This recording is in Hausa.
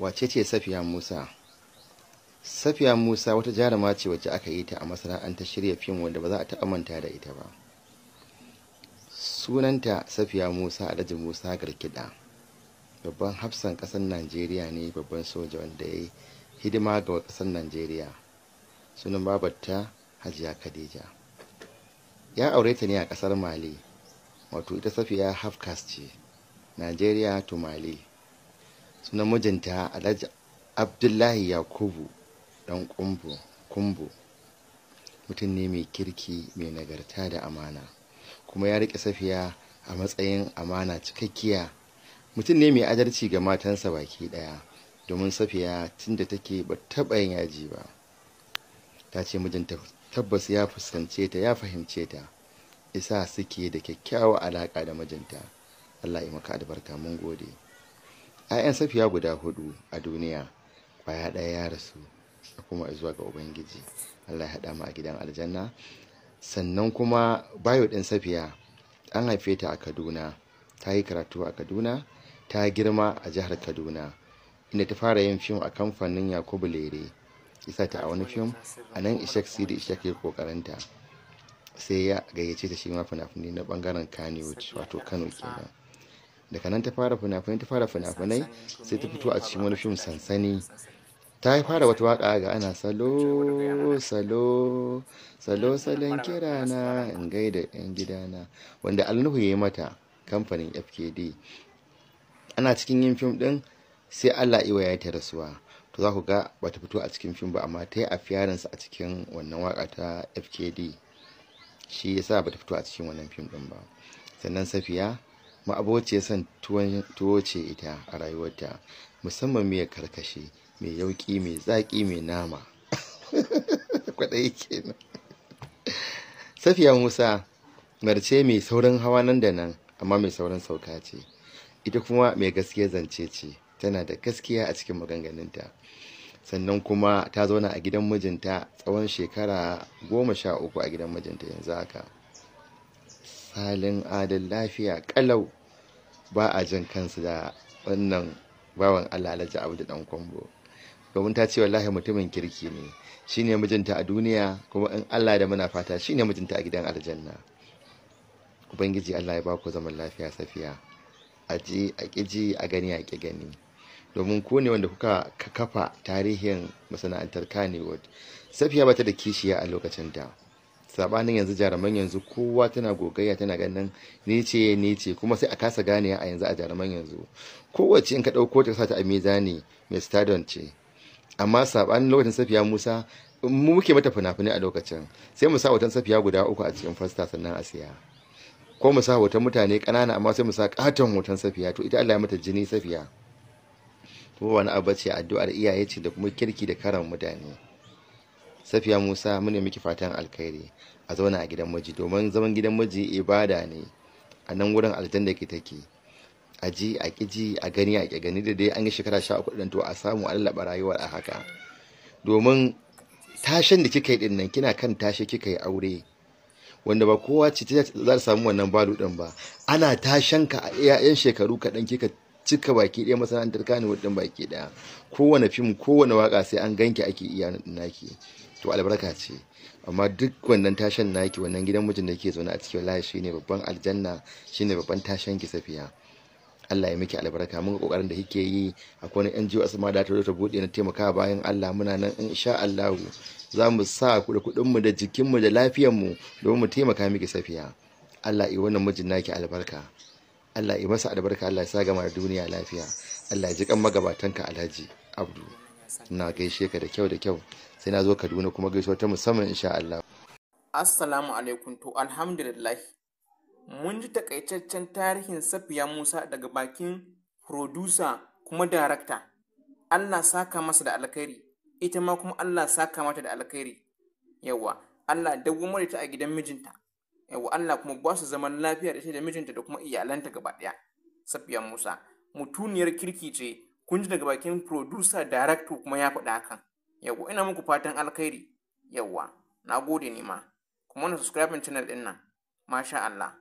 Wace ce Safiya Musa? Safiya Musa wata jaruma ce wacce aka yi ta a masana'antar shirya fim wanda ba za a taɓa manta da ita ba. Sunanta Safiya Musa Alhaji Musa Garkida. Babban hafsan ƙasar Najeriya ne, babban soja wanda ya yi hidima ga ƙasar Najeriya. Sunan babarta Hajiya Khadija. Ya aure ta ne a ƙasar Mali, wato ita Safiya half caste ce, Najeriya to Mali. Sunan mijinta Alhaji Abdullahi Yakubu dan Kumbu. Mutum ne mai kirki, mai nagarta da amana, kuma ya riƙe Safiya a matsayin amana cikakkiya. Mutum ne mai adalci ga matansa baki ɗaya, domin Safiya tunda take ba taɓa yin yaji ba. Ta ce mijinta tabbas ya fuskance ta, ya fahimce ta, isa suke da kyakkyawar alaƙa da mijinta. Allah ya maka albarka, mun gode. 'Ya'yan Safiya guda 4 a duniya, kwaya ɗaya ya rasu, kuma zuwa ga Ubangiji. Allah ya haɗa mu a gidan aljanna. Sannan kuma bayo ɗin Safiya, an haife ta a Kaduna, ta yi karatu a Kaduna, ta girma a jihar Kaduna, inda ta fara yin fim a kamfanin Yakubu Lere. Isa ta a wani fim a nan Ishak Sidi Ishak ya kokarinta, sai ya gayyace ta shi ma fina-finai na bangaren Kannywood, wato Kano kenan. Daga nan ta fara fina-finai sai ta fito a cikin wani fim Sansani. Ta fara wata waka ga ana salo salon kirana in gaida yan gidana, wanda Alnuhu ya yi mata, kamfanin FKD. Ana cikin yin fim din sai Allah iwa ya ta rasuwa. To za ku ga bata fito a cikin fim ba, amma ta yi appearance a cikin wannan waka ta FKD, shi yasa bata fito a cikin wannan fim din ba. Sannan Safiya ma'abociyar son tuwo ce ita a rayuwarta, musamman miyar karkashi, mai yauki, mai zaki, mai nama. Kwaɗayi kenan. Safiya Musa marce mai saurin hawa nan da nan, amma mai saurin sauka ce. Ita kuma mai gaskiya zance ce, tana da gaskiya a cikin maganganunta. Sannan kuma ta zauna a gidan mijinta tsawon shekara 13 a gidan mijinta yanzu haka. Salin adal, lafiya kalau, ba a jin kansu da wannan bawan Allah Alhaji Abdu dan Kumbu, domin ta ce wallahi mutumin kirki ne, shine mijinta a duniya, kuma in Allah da muna fata shine mijinta a gidan aljanna. Ubangiji Allah ya ba ku zaman lafiya Safiya. A ji a ƙiji, a gani a ƙi gani, domin ku ne wanda kuka kafa tarihin masana'antar Kannywood. Safiya bata da kishiya a lokacinta, sabanin yanzu jaruman yanzu kowa tana gogayya, tana ganin ni ce, kuma sai a kasa gane a yanzu a jaruman yanzu. Kowace in ka ɗauko ta sata a mizani mai stadion ce, amma sabanin lokacin Safiya Musa, mu muke mata fina-finai a lokacin, sai mu sa hoton Safiya guda 3 a cikin fasta sannan a siya, ko mu sa hoton mutane ƙanana amma sai mu sa katon hoton Safiya. To ita Allah ya mata jini Safiya, to wani abu ce, addu'ar iyaye ce da kuma kirki da karan mutane. Safiya Musa, mu ne miki fatan alkhairi. A zauna a gidan miji, domin zaman gidan miji ibada ne, a nan wurin aljanna ke take. A ji a ƙiji, a gani a ƙi gani, da dai an yi shekara 13 ɗin, to a samu a lallaba rayuwar a haka. Domin tashen da kika yi ɗin nan, kina kan tashe kika yi aure, wanda ba kowa ce za ta samu wannan balu ɗin ba. Ana tashen ka a iyayen shekaru kaɗan kika cika baki ɗaya masana'antar Kannywood ɗin baki ɗaya. Kowane fim, kowane waka sai an ganki ake iya naki, to albarka ce. Amma duk wannan tashen naki, wannan gidan mijin da ke zaune a cikin, wallahi shine babban aljanna, shine babban tashen ki Safiya. Allah ya miki albarka. Mun ga kokarin da kike yi. Akwai wani NGO Asma da ta bude na taimaka bayan Allah. Muna nan insha Allah za mu sa kuɗin mu da jikin mu da lafiyar mu domin mu taimaka miki Safiya. Allah ya wannan mijin naki albarka, Allah ya masa albarka, Allah ya sa gama da duniya lafiya. Allah ya ji kan magabatanka Alhaji Abdu. Ina gaishe ka da kyau, sai na zo Kaduna kuma gaisuwa ta musamman insha Allah. Assalamu alaikum. To alhamdulillah, mun ji takaitaccen tarihin Safiya Musa daga bakin producer kuma director. Allah saka masa da alkhairi, ita ma kuma Allah saka mata da alkhairi. Yawa Allah dawwamar ta a gidan mijinta. Yawa Allah kuma ba su zaman lafiya da ita da mijinta da kuma iyalanta gaba daya. Safiya Musa mutuniyar kirki ce, kun ji daga bakin producer director kuma ya faɗa hakan. Yawa ina muku fatan alkhairi. Yawa nagode ni ma, kuma na subscribe channel din nan. Masha Allah.